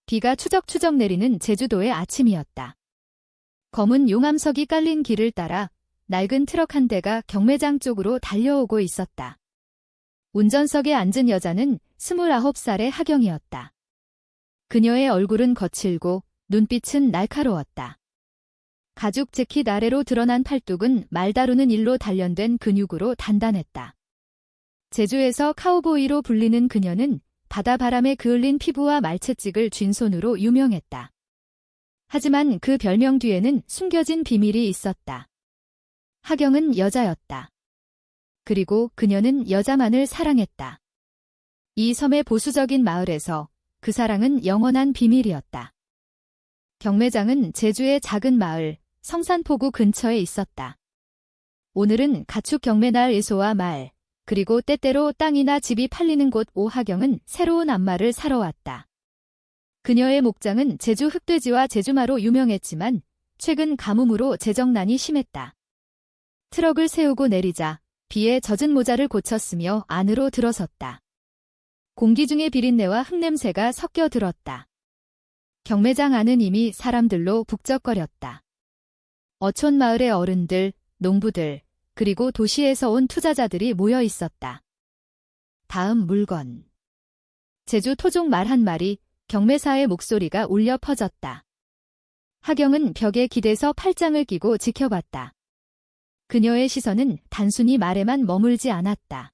비가 추적추적 내리는 제주도의 아침이었다. 검은 용암석이 깔린 길을 따라 낡은 트럭 한 대가 경매장 쪽으로 달려오고 있었다. 운전석에 앉은 여자는 29살의 하경이었다. 그녀의 얼굴은 거칠고 눈빛은 날카로웠다. 가죽 재킷 아래로 드러난 팔뚝은 말 다루는 일로 단련된 근육으로 단단했다. 제주에서 카우보이로 불리는 그녀는 바다바람에 그을린 피부와 말채찍을 쥔 손으로 유명했다. 하지만 그 별명 뒤에는 숨겨진 비밀이 있었다. 하경은 여자였다. 그리고 그녀는 여자만을 사랑했다. 이 섬의 보수적인 마을에서 그 사랑은 영원한 비밀이었다. 경매장은 제주의 작은 마을 성산포구 근처에 있었다. 오늘은 가축 경매날 의소와 말, 그리고 때때로 땅이나 집이 팔리는 곳 오하경은 새로운 앞말을 사러 왔다. 그녀의 목장은 제주 흑돼지와 제주마로 유명했지만 최근 가뭄으로 재정난이 심했다. 트럭을 세우고 내리자 비에 젖은 모자를 고쳤으며 안으로 들어섰다. 공기 중에 비린내와 흙냄새가 섞여 들었다. 경매장 안은 이미 사람들로 북적거렸다. 어촌 마을의 어른들, 농부들, 그리고 도시에서 온 투자자들이 모여 있었다. 다음 물건. 제주 토종 말 한 마리, 경매사의 목소리가 울려 퍼졌다. 하경은 벽에 기대서 팔짱을 끼고 지켜봤다. 그녀의 시선은 단순히 말에만 머물지 않았다.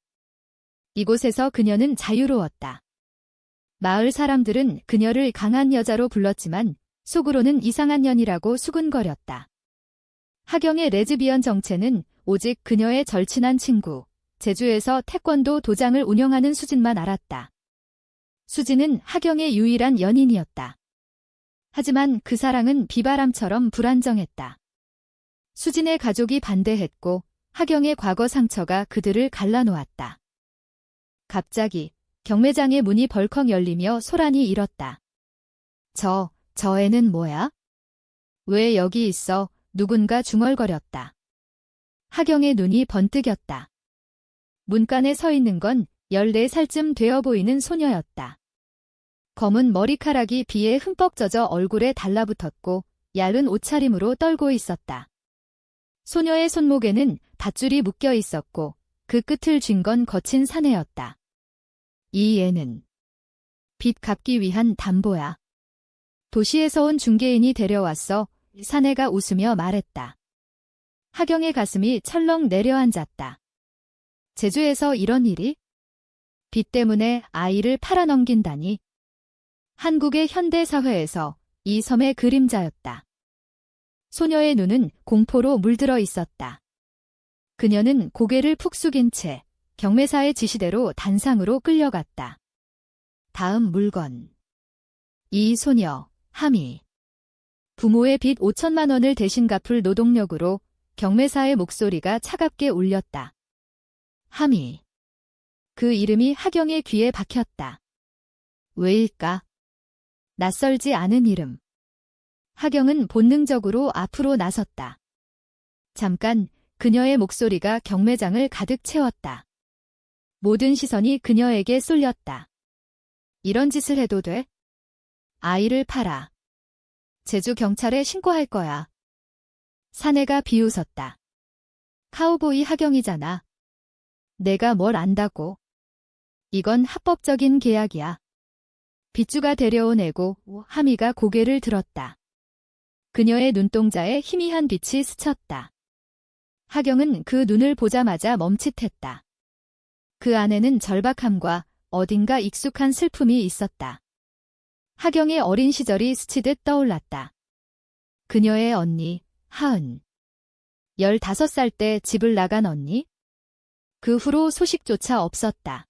이곳에서 그녀는 자유로웠다. 마을 사람들은 그녀를 강한 여자로 불렀지만 속으로는 이상한 년이라고 수군거렸다. 하경의 레즈비언 정체는 오직 그녀의 절친한 친구, 제주에서 태권도 도장을 운영하는 수진만 알았다. 수진은 하경의 유일한 연인이었다. 하지만 그 사랑은 비바람처럼 불안정했다. 수진의 가족이 반대했고 하경의 과거 상처가 그들을 갈라놓았다. 갑자기 경매장의 문이 벌컥 열리며 소란이 일었다. 저 애는 뭐야? 왜 여기 있어? 누군가 중얼거렸다. 하경의 눈이 번뜩였다. 문간에 서 있는 건 14살쯤 되어 보이는 소녀였다. 검은 머리카락이 비에 흠뻑 젖어 얼굴에 달라붙었고 얇은 옷차림으로 떨고 있었다. 소녀의 손목에는 밧줄이 묶여 있었고 그 끝을 쥔 건 거친 사내였다. 이 애는 빚 갚기 위한 담보야. 도시에서 온 중개인이 데려왔어. 사내가 웃으며 말했다. 하경의 가슴이 철렁 내려앉았다. 제주에서 이런 일이? 빚 때문에 아이를 팔아넘긴다니. 한국의 현대사회에서 이 섬의 그림자였다. 소녀의 눈은 공포로 물들어 있었다. 그녀는 고개를 푹 숙인 채 경매사의 지시대로 단상으로 끌려갔다. 다음 물건. 이 소녀, 하미. 부모의 빚 5천만 원을 대신 갚을 노동력으로 경매사의 목소리가 차갑게 울렸다. 하미. 그 이름이 하경의 귀에 박혔다. 왜일까? 낯설지 않은 이름. 하경은 본능적으로 앞으로 나섰다. 잠깐 그녀의 목소리가 경매장을 가득 채웠다. 모든 시선이 그녀에게 쏠렸다. 이런 짓을 해도 돼? 아이를 팔아. 제주 경찰에 신고할 거야. 사내가 비웃었다. 카우보이 하경이잖아. 내가 뭘 안다고. 이건 합법적인 계약이야. 빚주가 데려온 애고 하미가 고개를 들었다. 그녀의 눈동자에 희미한 빛이 스쳤다. 하경은 그 눈을 보자마자 멈칫했다. 그 안에는 절박함과 어딘가 익숙한 슬픔이 있었다. 하경의 어린 시절이 스치듯 떠올랐다. 그녀의 언니, 하은. 15살 때 집을 나간 언니? 그 후로 소식조차 없었다.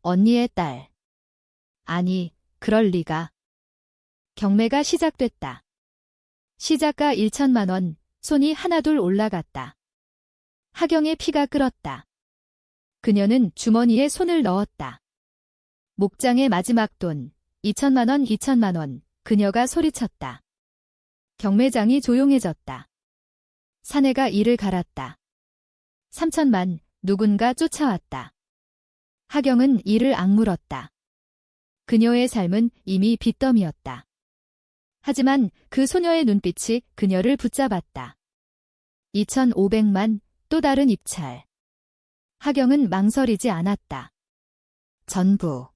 언니의 딸. 아니, 그럴 리가. 경매가 시작됐다. 시작가 1천만 원, 손이 하나둘 올라갔다. 하경의 피가 끓었다. 그녀는 주머니에 손을 넣었다. 목장의 마지막 돈, 2천만 원, 2천만 원, 그녀가 소리쳤다. 경매장이 조용해졌다. 사내가 이를 갈았다. 3천만, 누군가 쫓아왔다. 하경은 이를 악물었다. 그녀의 삶은 이미 빚더미였다. 하지만 그 소녀의 눈빛이 그녀를 붙잡았다. 2,500만, 또 다른 입찰. 하경은 망설이지 않았다. 전부.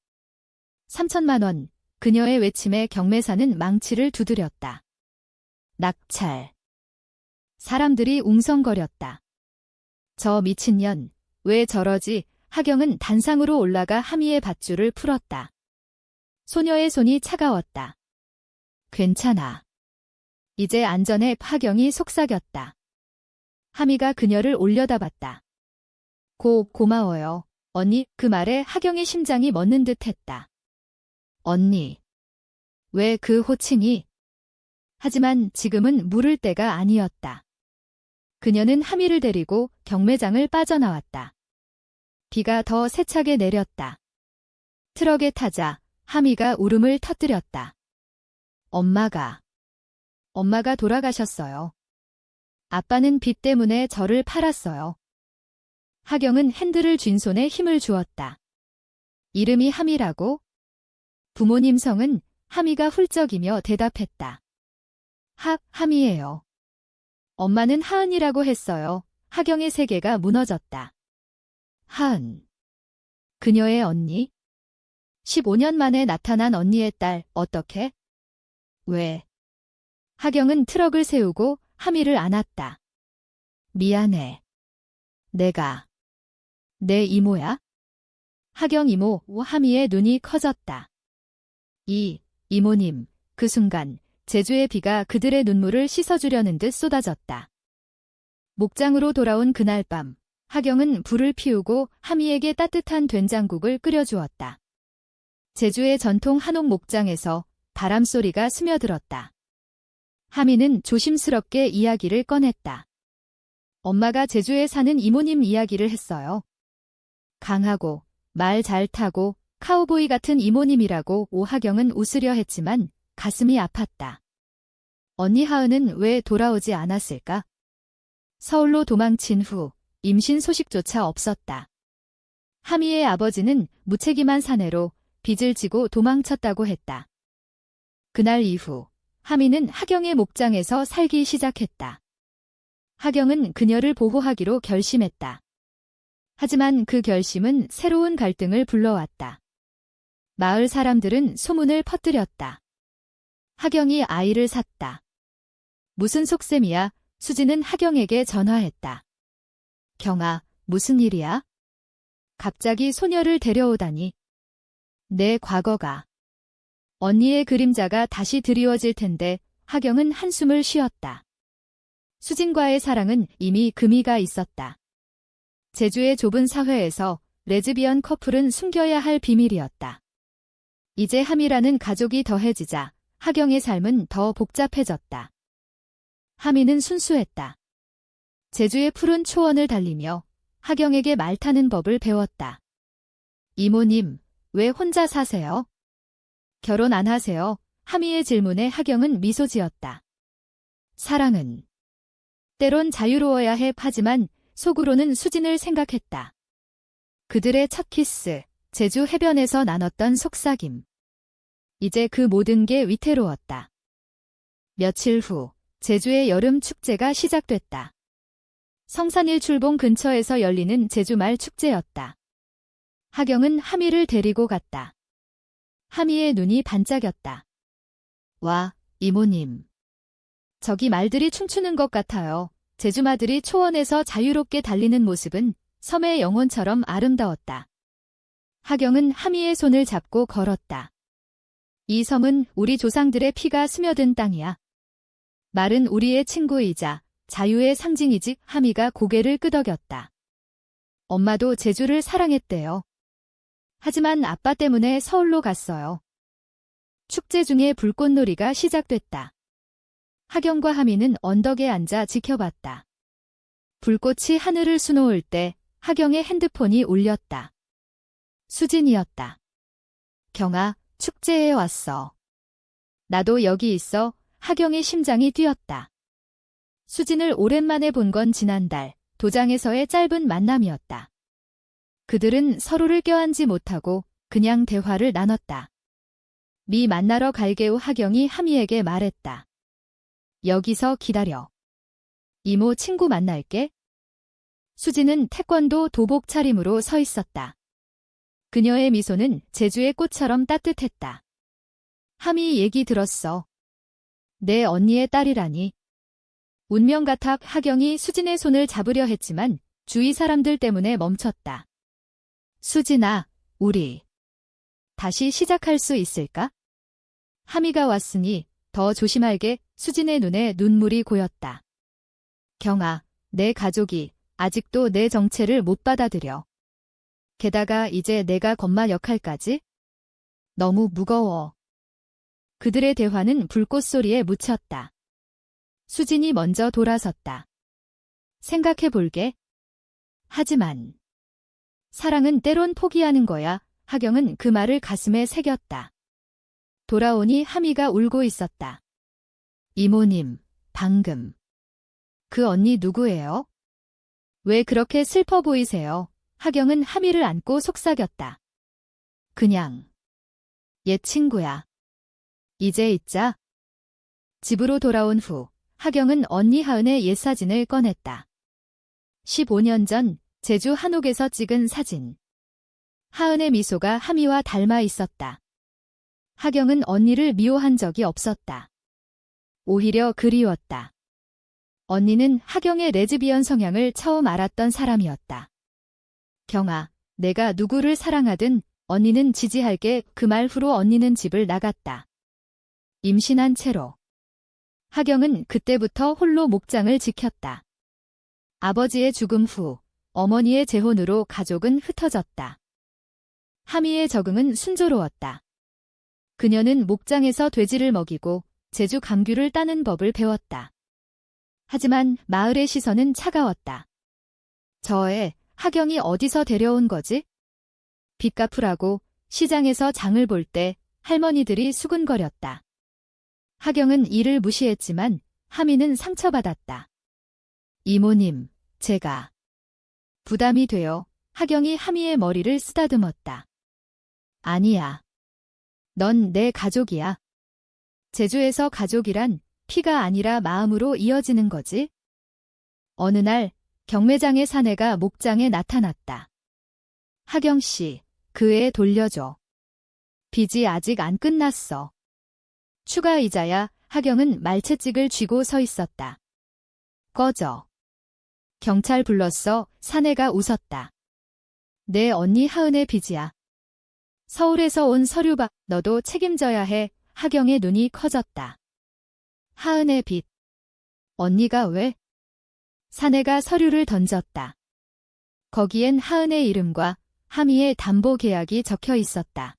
3천만 원. 그녀의 외침에 경매사는 망치를 두드렸다. 낙찰. 사람들이 웅성거렸다. 저 미친년, 왜 저러지? 하경은 단상으로 올라가 하미의 밧줄을 풀었다. 소녀의 손이 차가웠다. 괜찮아. 이제 안전해. 하경이 속삭였다. 하미가 그녀를 올려다봤다. 고마워요. 언니. 그 말에 하경의 심장이 멎는 듯 했다. 언니. 왜 그 호칭이? 하지만 지금은 물을 때가 아니었다. 그녀는 하미를 데리고 경매장을 빠져나왔다. 비가 더 세차게 내렸다. 트럭에 타자 하미가 울음을 터뜨렸다. 엄마가 돌아가셨어요. 아빠는 빚 때문에 저를 팔았어요. 하경은 핸들을 쥔 손에 힘을 주었다. 이름이 하미라고? 부모님 성은? 하미가 훌쩍이며 대답했다. 하미예요. 엄마는 하은이라고 했어요. 하경의 세계가 무너졌다. 하은. 그녀의 언니? 15년 만에 나타난 언니의 딸, 어떻게? 왜? 하경은 트럭을 세우고 하미를 안았다. 미안해. 내가. 내 이모야? 하경 이모. 하미의 눈이 커졌다. 이모님. 그 순간 제주의 비가 그들의 눈물을 씻어주려는 듯 쏟아졌다. 목장으로 돌아온 그날 밤, 하경은 불을 피우고 하미에게 따뜻한 된장국을 끓여주었다. 제주의 전통 한옥 목장에서 바람소리가 스며들었다. 하미는 조심스럽게 이야기를 꺼냈다. 엄마가 제주에 사는 이모님 이야기를 했어요. 강하고 말 잘 타고 카우보이 같은 이모님이라고. 하경은 웃으려 했지만 가슴이 아팠다. 언니 하은은 왜 돌아오지 않았을까? 서울로 도망친 후 임신 소식조차 없었다. 하미의 아버지는 무책임한 사내로 빚을 지고 도망쳤다고 했다. 그날 이후 하미는 하경의 목장에서 살기 시작했다. 하경은 그녀를 보호하기로 결심했다. 하지만 그 결심은 새로운 갈등을 불러왔다. 마을 사람들은 소문을 퍼뜨렸다. 하경이 아이를 샀다. 무슨 속셈이야? 수지는 하경에게 전화했다. 경아, 무슨 일이야? 갑자기 소녀를 데려오다니. 내 과거가. 언니의 그림자가 다시 드리워질 텐데. 하경은 한숨을 쉬었다. 수진과의 사랑은 이미 금이가 있었다. 제주의 좁은 사회에서 레즈비언 커플은 숨겨야 할 비밀이었다. 이제 하미라는 가족이 더해지자 하경의 삶은 더 복잡해졌다. 하미는 순수했다. 제주의 푸른 초원을 달리며 하경에게 말 타는 법을 배웠다. 이모님, 왜 혼자 사세요? 결혼 안 하세요? 하미의 질문에 하경은 미소 지었다. 사랑은 때론 자유로워야 해. 하지만 속으로는 수진을 생각했다. 그들의 첫 키스, 제주 해변에서 나눴던 속삭임. 이제 그 모든 게 위태로웠다. 며칠 후 제주의 여름 축제가 시작됐다. 성산일출봉 근처에서 열리는 제주말 축제였다. 하경은 하미를 데리고 갔다. 하미의 눈이 반짝였다. 와, 이모님. 저기 말들이 춤추는 것 같아요. 제주마들이 초원에서 자유롭게 달리는 모습은 섬의 영혼처럼 아름다웠다. 하경은 하미의 손을 잡고 걸었다. 이 섬은 우리 조상들의 피가 스며든 땅이야. 말은 우리의 친구이자 자유의 상징이지. 하미가 고개를 끄덕였다. 엄마도 제주를 사랑했대요. 하지만 아빠 때문에 서울로 갔어요. 축제 중에 불꽃놀이가 시작됐다. 하경과 하미는 언덕에 앉아 지켜봤다. 불꽃이 하늘을 수놓을 때 하경의 핸드폰이 울렸다. 수진이었다. 경아, 축제에 왔어. 나도 여기 있어. 하경의 심장이 뛰었다. 수진을 오랜만에 본 건 지난달 도장에서의 짧은 만남이었다. 그들은 서로를 껴안지 못하고 그냥 대화를 나눴다. 미 만나러 갈게요. 하경이 하미에게 말했다. 여기서 기다려. 이모 친구 만날게. 수지는 태권도 도복 차림으로 서 있었다. 그녀의 미소는 제주의 꽃처럼 따뜻했다. 하미 얘기 들었어. 내 언니의 딸이라니. 운명 같아. 하경이 수진의 손을 잡으려 했지만 주위 사람들 때문에 멈췄다. 수진아, 우리 다시 시작할 수 있을까? 하미가 왔으니 더 조심할게. 수진의 눈에 눈물이 고였다. 경아, 내 가족이 아직도 내 정체를 못 받아들여. 게다가 이제 내가 검마 역할까지? 너무 무거워. 그들의 대화는 불꽃 소리에 묻혔다. 수진이 먼저 돌아섰다. 생각해볼게. 하지만 사랑은 때론 포기하는 거야. 하경은 그 말을 가슴에 새겼다. 돌아오니 하미가 울고 있었다. 이모님, 방금 그 언니 누구예요? 왜 그렇게 슬퍼 보이세요? 하경은 하미를 안고 속삭였다. 그냥 옛 친구야. 이제 잊자. 집으로 돌아온 후 하경은 언니 하은의 옛 사진을 꺼냈다. 15년 전 제주 한옥에서 찍은 사진. 하은의 미소가 하미와 닮아 있었다. 하경은 언니를 미워한 적이 없었다. 오히려 그리웠다. 언니는 하경의 레즈비언 성향을 처음 알았던 사람이었다. 경아, 내가 누구를 사랑하든 언니는 지지할게. 그 말 후로 언니는 집을 나갔다. 임신한 채로. 하경은 그때부터 홀로 목장을 지켰다. 아버지의 죽음 후 어머니의 재혼으로 가족은 흩어졌다. 하미의 적응은 순조로웠다. 그녀는 목장에서 돼지를 먹이고 제주 감귤을 따는 법을 배웠다. 하지만 마을의 시선은 차가웠다. 저 애, 하경이 어디서 데려온 거지? 빚 갚으라고 시장에서 장을 볼 때 할머니들이 수근거렸다. 하경은 이를 무시했지만 하미는 상처받았다. 이모님, 제가 부담이 돼요. 하경이 하미의 머리를 쓰다듬었다. 아니야. 넌 내 가족이야. 제주에서 가족이란 피가 아니라 마음으로 이어지는 거지. 어느 날 경매장의 사내가 목장에 나타났다. 하경 씨, 그 애 돌려줘. 빚이 아직 안 끝났어. 추가 이자야. 하경은 말채찍을 쥐고 서 있었다. 꺼져. 경찰 불렀어. 사내가 웃었다. 내 언니 하은의 빚이야. 서울에서 온 서류박, 너도 책임져야 해. 하경의 눈이 커졌다. 하은의 빚. 언니가 왜? 사내가 서류를 던졌다. 거기엔 하은의 이름과 하미의 담보 계약이 적혀 있었다.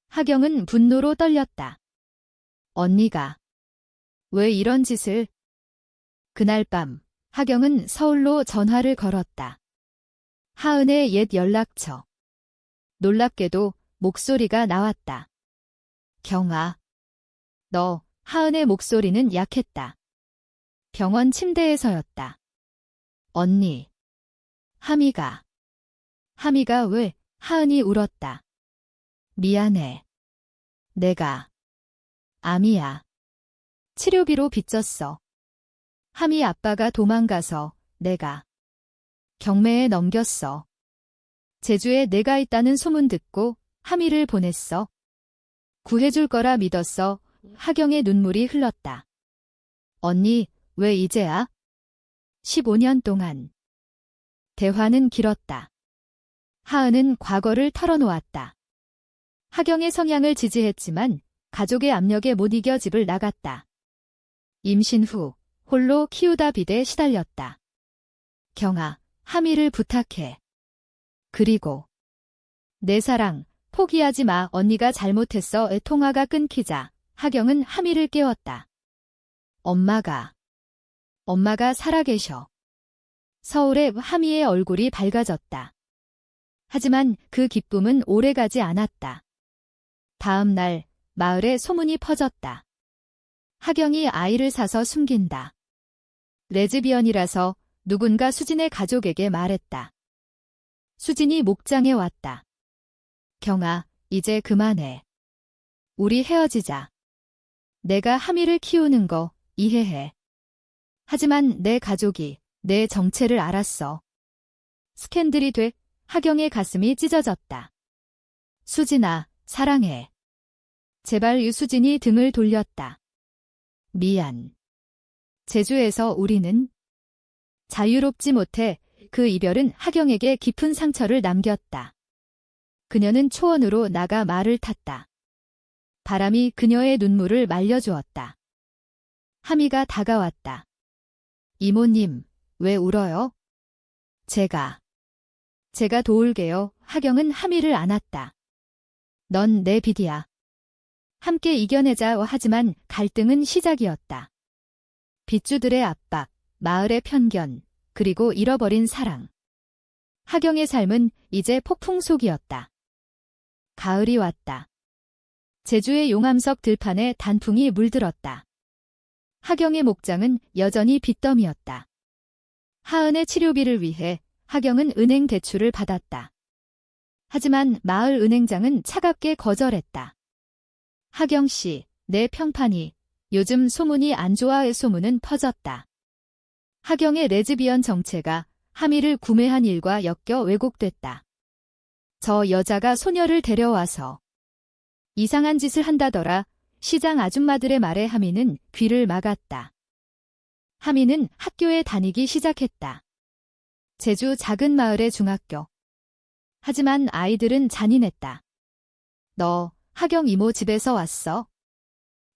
하경은 분노로 떨렸다. 언니가 왜 이런 짓을? 그날 밤 하경은 서울로 전화를 걸었다. 하은의 옛 연락처. 놀랍게도 목소리가 나왔다. 경아. 너. 하은의 목소리는 약했다. 병원 침대에서였다. 언니. 하미가. 하미가 왜? 하은이 울었다. 미안해. 내가. 암이야. 치료비로 빚졌어. 하미 아빠가 도망가서 내가 경매에 넘겼어. 제주에 내가 있다는 소문 듣고 하미를 보냈어. 구해줄 거라 믿었어. 하경의 눈물이 흘렀다. 언니, 왜 이제야? 15년 동안. 대화는 길었다. 하은은 과거를 털어놓았다. 하경의 성향을 지지했지만 가족의 압력에 못 이겨 집을 나갔다. 임신 후 홀로 키우다 빚에 시달렸다. 경아, 하미를 부탁해. 그리고 내 사랑, 포기하지 마. 언니가 잘못했어. 통화가 끊기자 하경은 하미를 깨웠다. 엄마가 살아계셔. 서울의 하미의 얼굴이 밝아졌다. 하지만 그 기쁨은 오래가지 않았다. 다음 날 마을에 소문이 퍼졌다. 하경이 아이를 사서 숨긴다. 레즈비언이라서 누군가 수진의 가족에게 말했다. 수진이 목장에 왔다. 경아, 이제 그만해. 우리 헤어지자. 내가 하미를 키우는 거 이해해. 하지만 내 가족이 내 정체를 알았어. 스캔들이 돼 하경의 가슴이 찢어졌다. 수진아, 사랑해. 제발. 유수진이 등을 돌렸다. 미안. 제주에서 우리는 자유롭지 못해. 그 이별은 하경에게 깊은 상처를 남겼다. 그녀는 초원으로 나가 말을 탔다. 바람이 그녀의 눈물을 말려주었다. 하미가 다가왔다. 이모님, 왜 울어요? 제가 도울게요. 하경은 하미를 안았다. 넌 내 빚이야. 함께 이겨내자. 하지만 갈등은 시작이었다. 빚주들의 압박, 마을의 편견, 그리고 잃어버린 사랑. 하경의 삶은 이제 폭풍 속이었다. 가을이 왔다. 제주의 용암석 들판에 단풍이 물들었다. 하경의 목장은 여전히 빚더미였다. 하은의 치료비를 위해 하경은 은행 대출을 받았다. 하지만 마을 은행장은 차갑게 거절했다. 하경 씨, 내 평판이 요즘 소문이 안 좋아의 소문은 퍼졌다. 하경의 레즈비언 정체가 하미를 구매한 일과 엮여 왜곡됐다. 저 여자가 소녀를 데려와서 이상한 짓을 한다더라. 시장 아줌마들의 말에 하미는 귀를 막았다. 하미는 학교에 다니기 시작했다. 제주 작은 마을의 중학교. 하지만 아이들은 잔인했다. 너 하경 이모 집에서 왔어?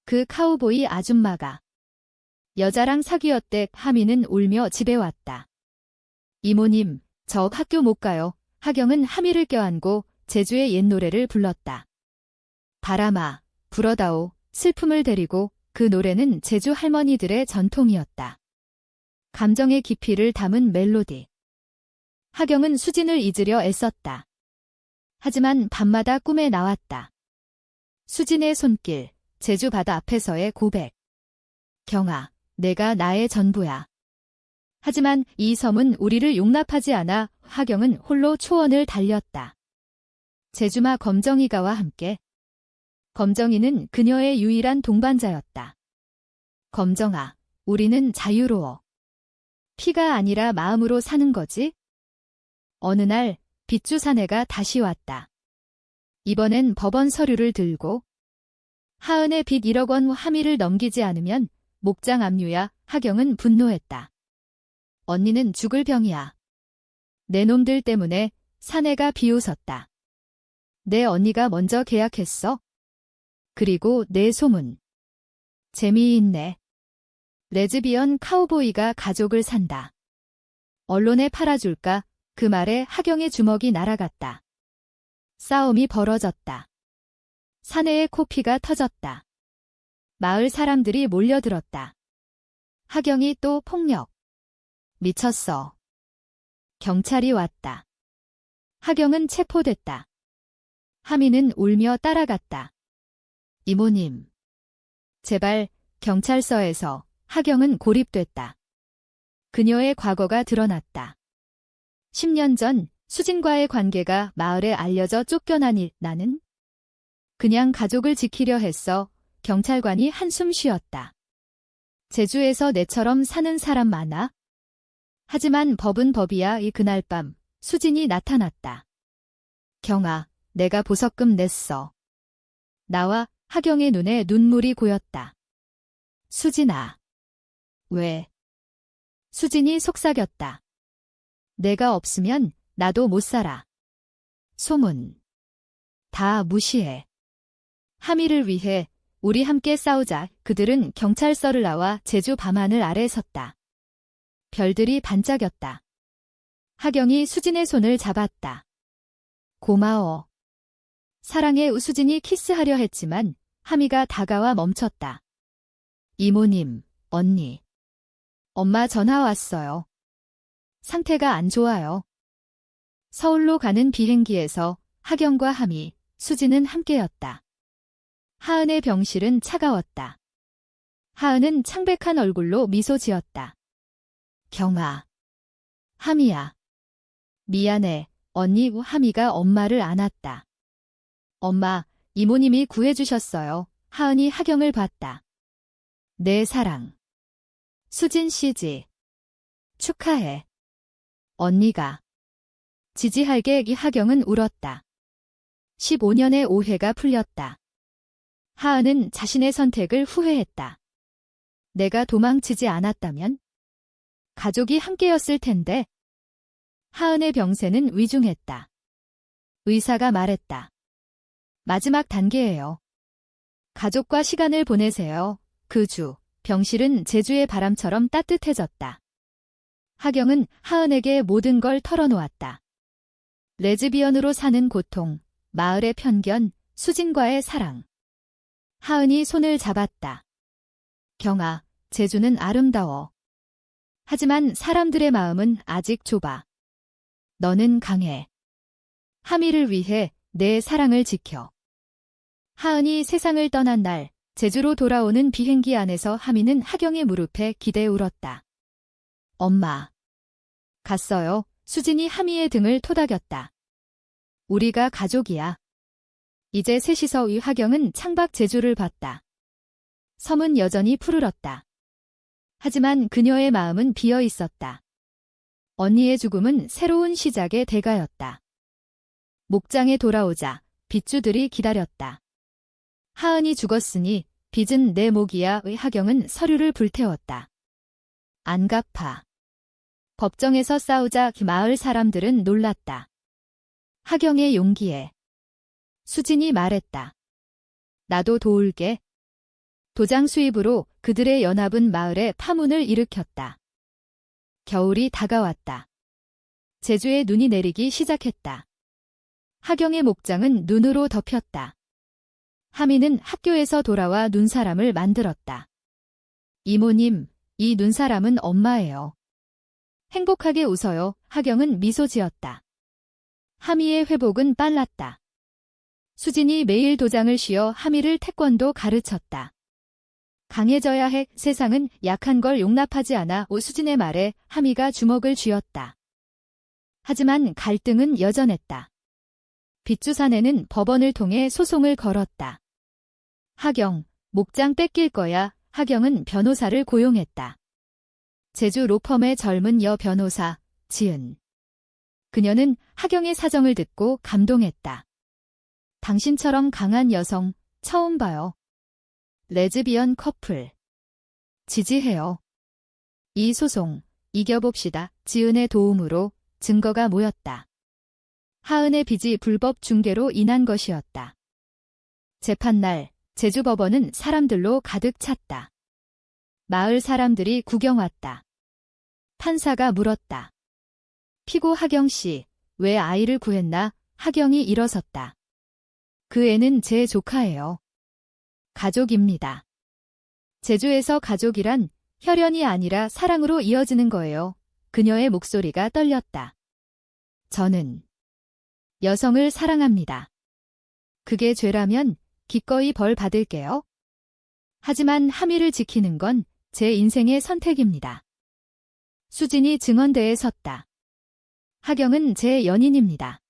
그 카우보이 아줌마가 여자랑 사귀었대. 하미는 울며 집에 왔다. 이모님, 저 학교 못 가요. 하경은 하미를 껴안고 제주의 옛 노래를 불렀다. 바람아, 불어다오. 슬픔을 데리고. 그 노래는 제주 할머니들의 전통이었다. 감정의 깊이를 담은 멜로디. 하경은 수진을 잊으려 애썼다. 하지만 밤마다 꿈에 나왔다. 수진의 손길, 제주 바다 앞에서의 고백. 경아, 내가 나의 전부야. 하지만 이 섬은 우리를 용납하지 않아. 하경은 홀로 초원을 달렸다. 제주마 검정이가와 함께. 검정이는 그녀의 유일한 동반자였다. 검정아, 우리는 자유로워. 피가 아니라 마음으로 사는 거지? 어느 날 빚주 사내가 다시 왔다. 이번엔 법원 서류를 들고. 하은의 빚 1억 원 하미를 넘기지 않으면 목장 압류야. 하경은 분노했다. 언니는 죽을 병이야. 내 놈들 때문에. 사내가 비웃었다. 내 언니가 먼저 계약했어? 그리고 내 소문. 재미있네. 레즈비언 카우보이가 가족을 산다. 언론에 팔아줄까? 그 말에 하경의 주먹이 날아갔다. 싸움이 벌어졌다. 사내의 코피가 터졌다. 마을 사람들이 몰려들었다. 하경이 또 폭력. 미쳤어. 경찰이 왔다. 하경은 체포됐다. 하미는 울며 따라갔다. 이모님. 제발. 경찰서에서 하경은 고립됐다. 그녀의 과거가 드러났다. 10년 전 수진과의 관계가 마을에 알려져 쫓겨나니 나는 그냥 가족을 지키려 했어. 경찰관이 한숨 쉬었다. 제주에서 내처럼 사는 사람 많아? 하지만 법은 법이야. 그날 밤 수진이 나타났다. 경아, 내가 보석금 냈어. 나와. 하경의 눈에 눈물이 고였다. 수진아. 왜? 수진이 속삭였다. 내가 없으면 나도 못 살아. 소문. 다 무시해. 하미를 위해 우리 함께 싸우자. 그들은 경찰서를 나와 제주 밤하늘 아래 섰다. 별들이 반짝였다. 하경이 수진의 손을 잡았다. 고마워. 사랑해. 수진이 키스하려 했지만 하미가 다가와 멈췄다. 이모님, 언니. 엄마 전화 왔어요. 상태가 안 좋아요. 서울로 가는 비행기에서 하경과 하미, 수진은 함께였다. 하은의 병실은 차가웠다. 하은은 창백한 얼굴로 미소 지었다. 경아. 하미야. 미안해. 언니. 하미가 엄마를 안았다. 엄마, 이모님이 구해주셨어요. 하은이 하경을 봤다. 내 사랑. 수진 씨지. 축하해. 언니가. 지지할게. 하경은 울었다. 15년의 오해가 풀렸다. 하은은 자신의 선택을 후회했다. 내가 도망치지 않았다면? 가족이 함께였을 텐데. 하은의 병세는 위중했다. 의사가 말했다. 마지막 단계예요. 가족과 시간을 보내세요. 그 주, 병실은 제주의 바람처럼 따뜻해졌다. 하경은 하은에게 모든 걸 털어놓았다. 레즈비언으로 사는 고통, 마을의 편견, 수진과의 사랑. 하은이 손을 잡았다. 경아, 제주는 아름다워. 하지만 사람들의 마음은 아직 좁아. 너는 강해. 하미를 위해 내 사랑을 지켜. 하은이 세상을 떠난 날, 제주로 돌아오는 비행기 안에서 하미는 하경의 무릎에 기대 울었다. 엄마. 갔어요. 수진이 하미의 등을 토닥였다. 우리가 가족이야. 이제 셋이서 하경은 창밖 제주를 봤다. 섬은 여전히 푸르렀다. 하지만 그녀의 마음은 비어 있었다. 언니의 죽음은 새로운 시작의 대가였다. 목장에 돌아오자 빚주들이 기다렸다. 하은이 죽었으니 빚은 내 몫이야. 하경은 서류를 불태웠다. 안 갚아. 법정에서 싸우자 마을 사람들은 놀랐다. 하경의 용기에. 수진이 말했다. 나도 도울게. 도장 수입으로 그들의 연합은 마을에 파문을 일으켰다. 겨울이 다가왔다. 제주에 눈이 내리기 시작했다. 하경의 목장은 눈으로 덮였다. 하미는 학교에서 돌아와 눈사람을 만들었다. 이모님, 이 눈사람은 엄마예요. 행복하게 웃어요. 하경은 미소 지었다. 하미의 회복은 빨랐다. 수진이 매일 도장을 씌어 하미를 태권도 가르쳤다. 강해져야 해. 세상은 약한 걸 용납하지 않아. 수진의 말에 하미가 주먹을 쥐었다. 하지만 갈등은 여전했다. 빚주사내는 법원을 통해 소송을 걸었다. 하경, 목장 뺏길 거야. 하경은 변호사를 고용했다. 제주 로펌의 젊은 여 변호사, 지은. 그녀는 하경의 사정을 듣고 감동했다. 당신처럼 강한 여성, 처음 봐요. 레즈비언 커플. 지지해요. 이 소송, 이겨봅시다. 지은의 도움으로 증거가 모였다. 하은의 빚이 불법 중개로 인한 것이었다. 재판날, 제주법원은 사람들로 가득 찼다. 마을 사람들이 구경 왔다. 판사가 물었다. 피고 하경 씨, 왜 아이를 구했나? 하경이 일어섰다. 그 애는 제 조카예요. 가족입니다. 제주에서 가족이란 혈연이 아니라 사랑으로 이어지는 거예요. 그녀의 목소리가 떨렸다. 저는 여성을 사랑합니다. 그게 죄라면 기꺼이 벌 받을게요. 하지만 하미를 지키는 건 제 인생의 선택입니다. 수진이 증언대에 섰다. 하경은 제 연인입니다.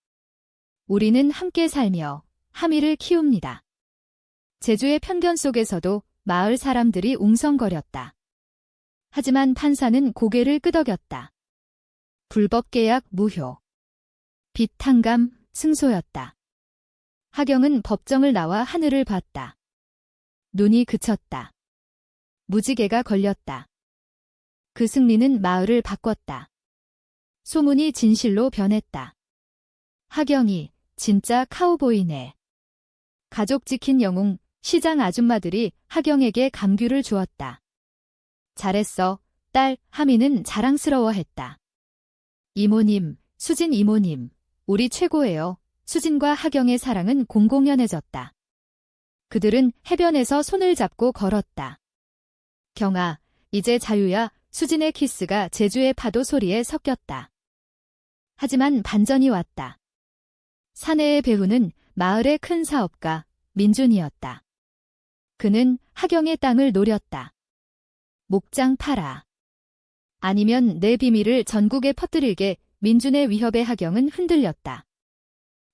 우리는 함께 살며 하미를 키웁니다. 제주의 편견 속에서도 마을 사람들이 웅성거렸다. 하지만 판사는 고개를 끄덕였다. 불법 계약 무효. 빚 탕감 승소였다. 하경은 법정을 나와 하늘을 봤다. 눈이 그쳤다. 무지개가 걸렸다. 그 승리는 마을을 바꿨다. 소문이 진실로 변했다. 하경이 진짜 카우보이네. 가족 지킨 영웅, 시장 아줌마들이 하경에게 감귤을 주었다. 잘했어, 딸. 하미는 자랑스러워했다. 이모님, 수진 이모님, 우리 최고예요. 수진과 하경의 사랑은 공공연해졌다. 그들은 해변에서 손을 잡고 걸었다. 경아, 이제 자유야. 수진의 키스가 제주의 파도 소리에 섞였다. 하지만 반전이 왔다. 사내의 배우는 마을의 큰 사업가 민준이었다. 그는 하경의 땅을 노렸다. 목장 팔아. 아니면 내 비밀을 전국에 퍼뜨리게. 민준의 위협에 하경은 흔들렸다.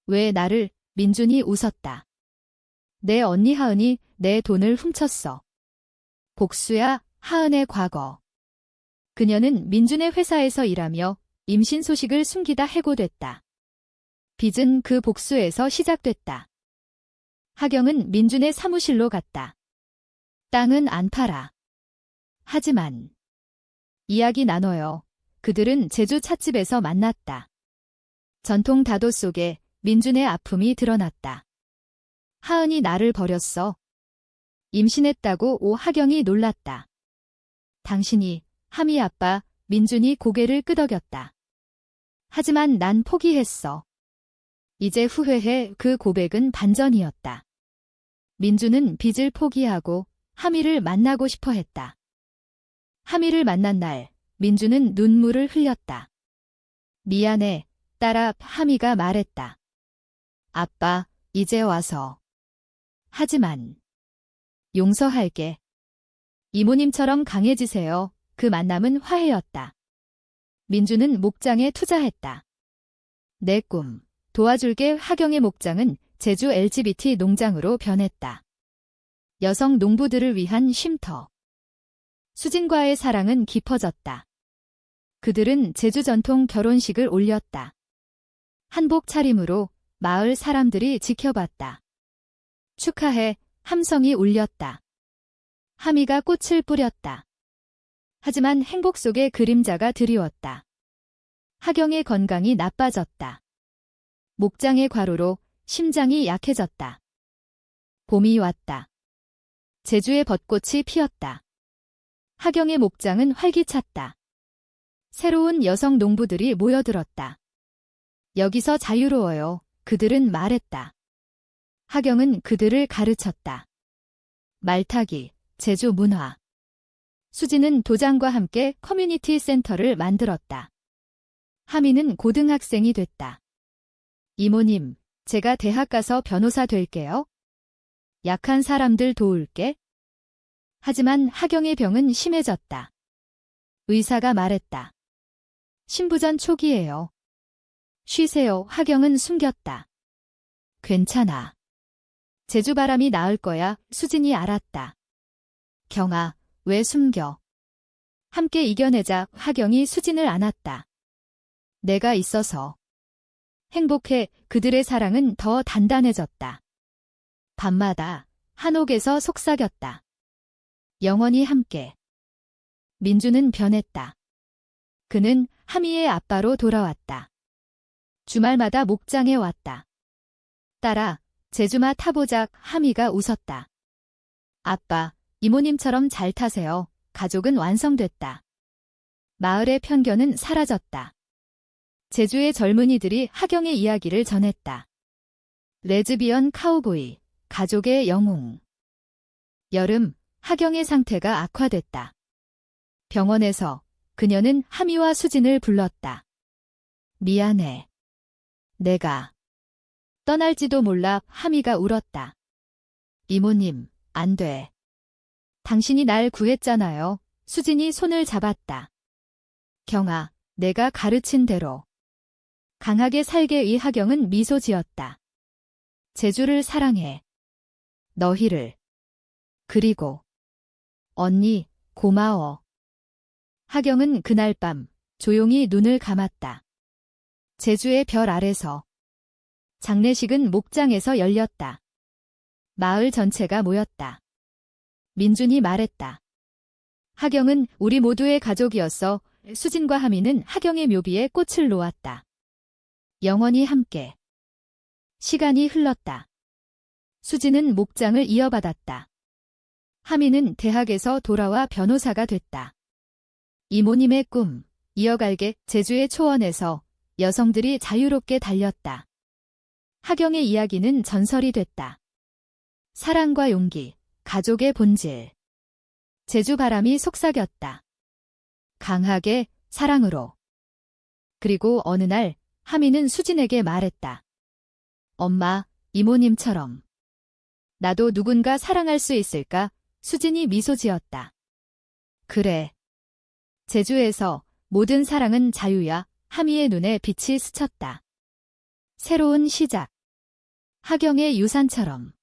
왜 나를? 민준이 웃었다. 내 언니 하은이 내 돈을 훔쳤어. 복수야, 하은의 과거. 그녀는 민준의 회사에서 일하며 임신 소식을 숨기다 해고됐다. 빚은 그 복수에서 시작됐다. 하경은 민준의 사무실로 갔다. 땅은 안 팔아. 하지만 이야기 나눠요. 그들은 제주 찻집에서 만났다. 전통 다도 속에 민준의 아픔이 드러났다. 하은이 나를 버렸어. 임신했다고 하경이 놀랐다. 당신이, 하미 아빠, 민준이 고개를 끄덕였다. 하지만 난 포기했어. 이제 후회해. 그 고백은 반전이었다. 민준은 빚을 포기하고 하미를 만나고 싶어 했다. 하미를 만난 날, 민준은 눈물을 흘렸다. 미안해, 딸아, 하미가 말했다. 아빠, 이제 와서. 하지만 용서할게. 이모님처럼 강해지세요. 그 만남은 화해였다. 민준은 목장에 투자했다. 내 꿈, 도와줄게. 하경의 목장은 제주 LGBT 농장으로 변했다. 여성 농부들을 위한 쉼터. 수진과의 사랑은 깊어졌다. 그들은 제주 전통 결혼식을 올렸다. 한복 차림으로 마을 사람들이 지켜봤다. 축하해, 함성이 울렸다. 하미가 꽃을 뿌렸다. 하지만 행복 속에 그림자가 드리웠다. 하경의 건강이 나빠졌다. 목장의 과로로 심장이 약해졌다. 봄이 왔다. 제주의 벚꽃이 피었다. 하경의 목장은 활기찼다. 새로운 여성 농부들이 모여들었다. 여기서 자유로워요. 그들은 말했다. 하경은 그들을 가르쳤다. 말타기, 제주 문화. 수지는 도장과 함께 커뮤니티 센터를 만들었다. 하미는 고등학생이 됐다. 이모님, 제가 대학 가서 변호사 될게요. 약한 사람들 도울게. 하지만 하경의 병은 심해졌다. 의사가 말했다. 신부전 초기예요. 쉬세요. 하경은 숨겼다. 괜찮아. 제주바람이 나을 거야. 수진이 알았다. 경아, 왜 숨겨? 함께 이겨내자. 하경이 수진을 안았다. 내가 있어서. 행복해. 그들의 사랑은 더 단단해졌다. 밤마다 한옥에서 속삭였다. 영원히 함께. 민주는 변했다. 그는 하미의 아빠로 돌아왔다. 주말마다 목장에 왔다. 딸아, 제주마 타보자. 하미가 웃었다. 아빠, 이모님처럼 잘 타세요. 가족은 완성됐다. 마을의 편견은 사라졌다. 제주의 젊은이들이 하경의 이야기를 전했다. 레즈비언 카우보이, 가족의 영웅. 여름, 하경의 상태가 악화됐다. 병원에서 그녀는 하미와 수진을 불렀다. 미안해. 내가 떠날지도 몰라. 하미가 울었다. 이모님, 안 돼. 당신이 날 구했잖아요. 수진이 손을 잡았다. 경아, 내가 가르친 대로. 강하게 살게. 이 하경은 미소 지었다. 제주를 사랑해. 너희를. 그리고 언니, 고마워. 하경은 그날 밤 조용히 눈을 감았다. 제주의 별 아래서. 장례식은 목장에서 열렸다. 마을 전체가 모였다. 민준이 말했다. 하경은 우리 모두의 가족이었어. 수진과 하미는 하경의 묘비에 꽃을 놓았다. 영원히 함께. 시간이 흘렀다. 수진은 목장을 이어받았다. 하미는 대학에서 돌아와 변호사가 됐다. 이모님의 꿈, 이어갈게. 제주의 초원에서 여성들이 자유롭게 달렸다. 하경의 이야기는 전설이 됐다. 사랑과 용기, 가족의 본질. 제주 바람이 속삭였다. 강하게, 사랑으로. 그리고 어느 날 하미는 수진에게 말했다. 엄마, 이모님처럼. 나도 누군가 사랑할 수 있을까? 수진이 미소 지었다. 그래. 제주에서 모든 사랑은 자유야. 하미의 눈에 빛이 스쳤다. 새로운 시작. 하경의 유산처럼.